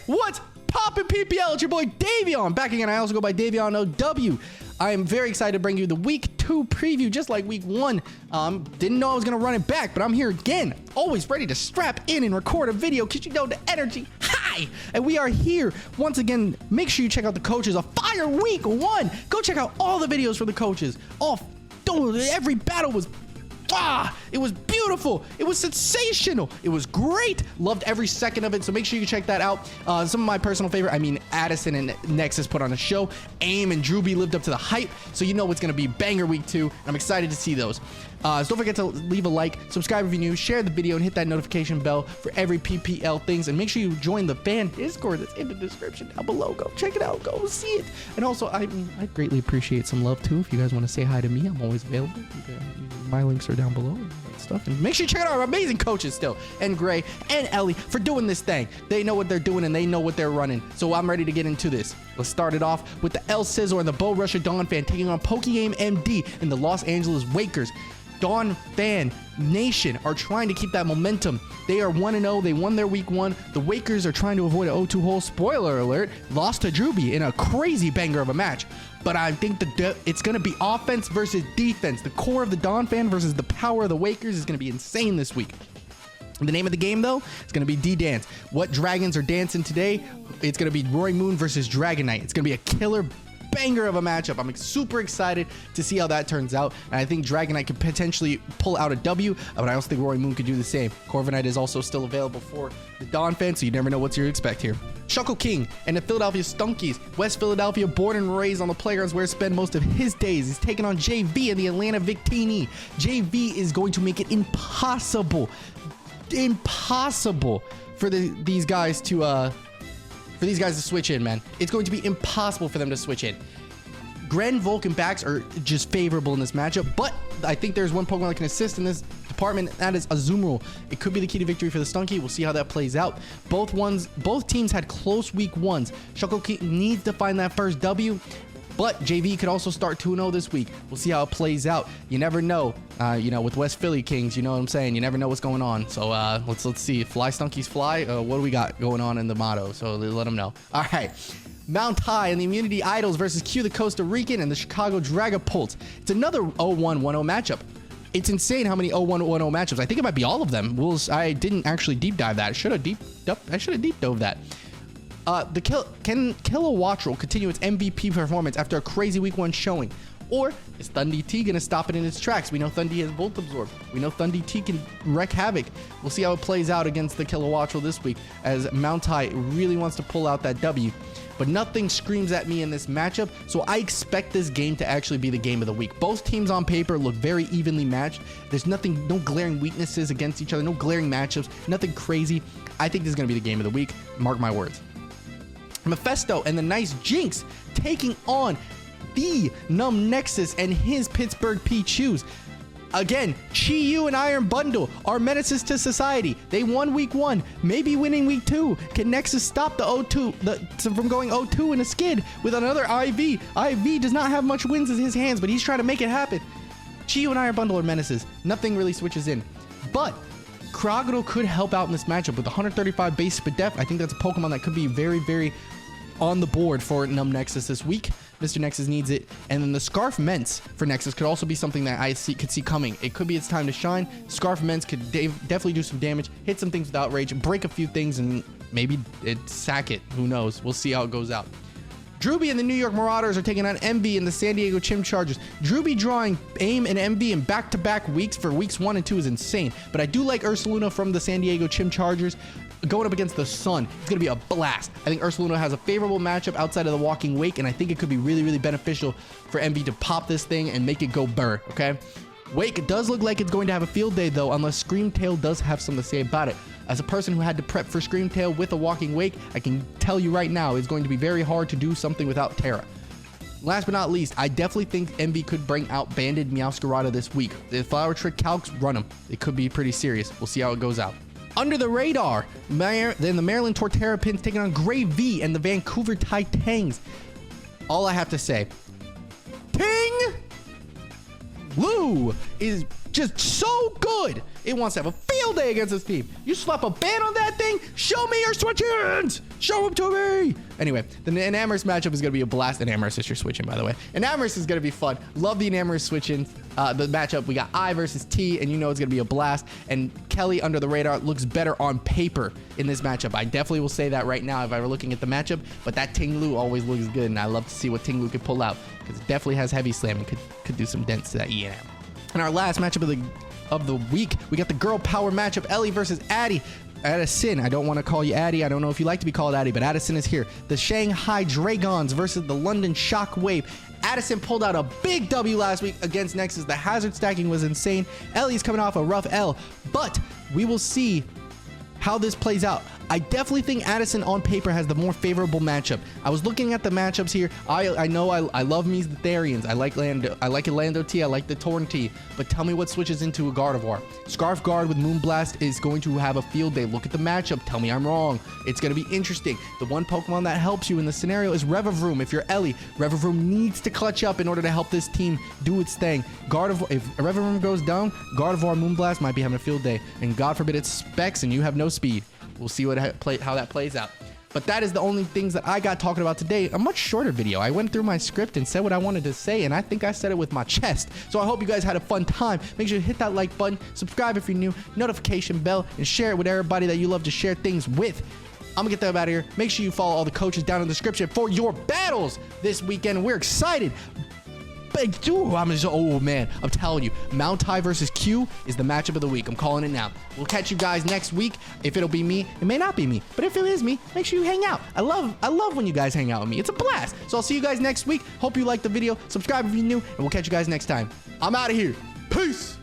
What's poppin' PPL? It's your boy Davion back again. I also go by Davion OW. I am very excited to bring you the Week 2 preview, just like Week 1. Didn't know I was going to run it back, but I'm here again. Always ready to strap in and record a video because you know the energy high. And we are here once again. Make sure you check out the coaches. A fire Week 1. Go check out all the videos for the coaches. Every battle was... it was beautiful. It was sensational. It was great. Loved every second of it. So make sure you check that out. Some of my personal favorite, Addison and Nexus put on a show. Aim and Drewby lived up to the hype. So you know it's going to be banger Week 2. I'm excited to see those. So don't forget to leave a like, subscribe if you're new, share the video, and hit that notification bell for every PPL things. And make sure you join the fan Discord that's in the description down below. Go check it out. Go see it. And also, I greatly appreciate some love too. If you guys want to say hi to me, I'm always available. My links are down below and that stuff. And make sure you check out our amazing coaches still, and Gray and Ellie, for doing this thing. They know what they're doing and they know what they're running. So I'm ready to get into this. Let's start it off with the El Sizzler and the Bo Rusher Dawn Fan taking on Pokegame MD and the Los Angeles Wakers. Dawn Fan Nation are trying to keep that momentum. They are 1-0. They won their Week 1. The Wakers are trying to avoid an 0-2 hole. Spoiler alert, lost to Drewby in a crazy banger of a match. But I think it's going to be offense versus defense. The core of the Dawn Fan versus the power of the Wakers is going to be insane this week. The name of the game, though, is going to be D-Dance. What dragons are dancing today? It's going to be Roy Moon versus Dragonite. It's going to be a killer banger of a matchup. I'm super excited to see how that turns out, and I think Dragonite could potentially pull out a W, but I also think Roy Moon could do the same. Corviknight is also still available for the Dawn Fan, so you never know what to expect here. Shuckle King and the Philadelphia Stunkies. West Philadelphia, born and raised on the playgrounds where he spent most of his days. He's taking on JV and the Atlanta Victini. JV is going to make it impossible for these guys to switch in, man. It's going to be impossible for them to switch in. Gren, Volk, and Bax are just favorable in this matchup, but I think there's one Pokemon that can assist in this department. That is Azumarill. It could be the key to victory for the Stunky. We'll see how that plays out. Both teams had close Week 1s. Shuckle King needs to find that first W, but JV could also start 2-0 this week. We'll see how it plays out. You never know. With West Philly Kings, you know what I'm saying? You never know what's going on. So let's see. Fly Stunkies fly. What do we got going on in the motto? So let them know. All right. Mount High and the Immunity Idols versus Q the Costa Rican and the Chicago Dragapults. It's another 0-1-1-0 matchup. It's insane how many 0-1-1-0 matchups. I think it might be all of them. I didn't actually deep dive that. I should have deep dove that. Can Kilowattrel continue its MVP performance after a crazy Week 1 showing? Or is Thundy T going to stop it in its tracks? We know Thundy has Volt Absorb. We know Thundy T can wreak havoc. We'll see how it plays out against the Kilowattrel this week, as Mount High really wants to pull out that W. But nothing screams at me in this matchup, so I expect this game to actually be the game of the week. Both teams on paper look very evenly matched. There's no glaring weaknesses against each other, no glaring matchups, nothing crazy. I think this is going to be the game of the week. Mark my words. Mephisto and the Nice Jinx taking on the Numb Nexus and his Pittsburgh Pichus. Again, Chi-Yu and Iron Bundle are menaces to society. They won Week 1, maybe winning Week 2. Can Nexus stop the 0-2 from going 0-2 in a skid with another IV? IV does not have much wins in his hands, but he's trying to make it happen. Chi-Yu and Iron Bundle are menaces. Nothing really switches in. But Crocodile could help out in this matchup with 135 base speed def. I think that's a Pokemon that could be very, very on the board for Numb Nexus this week. Mr. Nexus needs it. And then the Scarf Ments for Nexus could also be something that I could see coming. It could be its time to shine. Scarf Ments could definitely do some damage, hit some things with Outrage, break a few things, and maybe sack it. Who knows? We'll see how it goes out. Drewby and the New York Marauders are taking on MV and the San Diego Chim Chargers. Drewby drawing AIM and MV in back-to-back weeks for weeks 1 and 2 is insane. But I do like Ursaluna from the San Diego Chim Chargers going up against the Sun. It's going to be a blast. I think Ursaluna has a favorable matchup outside of the Walking Wake, and I think it could be really, really beneficial for MV to pop this thing and make it go burr, okay? Wake does look like it's going to have a field day, though, unless Screamtail does have something to say about it. As a person who had to prep for Screamtail with a Walking Wake, I can tell you right now, it's going to be very hard to do something without Terra. Last but not least, I definitely think MV could bring out Banded Meowscarada this week. The Flower Trick Calcs, run them. It could be pretty serious. We'll see how it goes out. Under the radar, then the Maryland Torterra Pins taking on Gray V and the Vancouver Titangs. All I have to say, Ting Woo is just so good. It wants to have a field day against this team. You slap a ban on that thing, show me your switch-ins. Show them to me. Anyway, the Enamorous matchup is going to be a blast. Enamorous is your switch-in, by the way. Enamorous is going to be fun. Love the Enamorous switch-in. The matchup, we got I versus T, and you know it's going to be a blast. And Kelly under the radar looks better on paper in this matchup. I definitely will say that right now if I were looking at the matchup, but that Ting Lu always looks good, and I love to see what Ting Lu could pull out because it definitely has heavy slam and could do some dents to that ENM. And our last matchup of the week, we got the girl power matchup, Ellie versus Addie. Addison, I don't want to call you Addie. I don't know if you like to be called Addie, but Addison is here. The Shanghai Dragons versus the London Shockwave. Addison pulled out a big W last week against Nexus. The hazard stacking was insane. Ellie's coming off a rough L, but we will see how this plays out. I definitely think Addison on paper has the more favorable matchup. I was looking at the matchups here. I know I love me the Therians. I like Lando. I like a Lando T. I like the Torn T. But tell me what switches into a Gardevoir. Scarf Guard with Moonblast is going to have a field day. Look at the matchup. Tell me I'm wrong. It's going to be interesting. The one Pokemon that helps you in the scenario is Revavroom. If you're Ellie, Revavroom needs to clutch up in order to help this team do its thing. Gardevoir, if Revavroom goes down, Gardevoir Moonblast might be having a field day. And God forbid it's Specs and you have no speed. We'll see how that plays out. But that is the only things that I got talking about today. A much shorter video. I went through my script and said what I wanted to say, and I think I said it with my chest. So I hope you guys had a fun time. Make sure to hit that like button, subscribe if you're new, notification bell, and share it with everybody that you love to share things with. I'm gonna get them out of here. Make sure you follow all the coaches down in the description for your battles this weekend. We're excited. But dude, oh man, I'm telling you, Mount High versus Q is the matchup of the week. I'm calling it now. We'll catch you guys next week. If it'll be me, it may not be me, but if it is me, make sure you hang out. I love when you guys hang out with me. It's a blast. So I'll see you guys next week. Hope you liked the video. Subscribe if you're new, and we'll catch you guys next time. I'm out of here. Peace.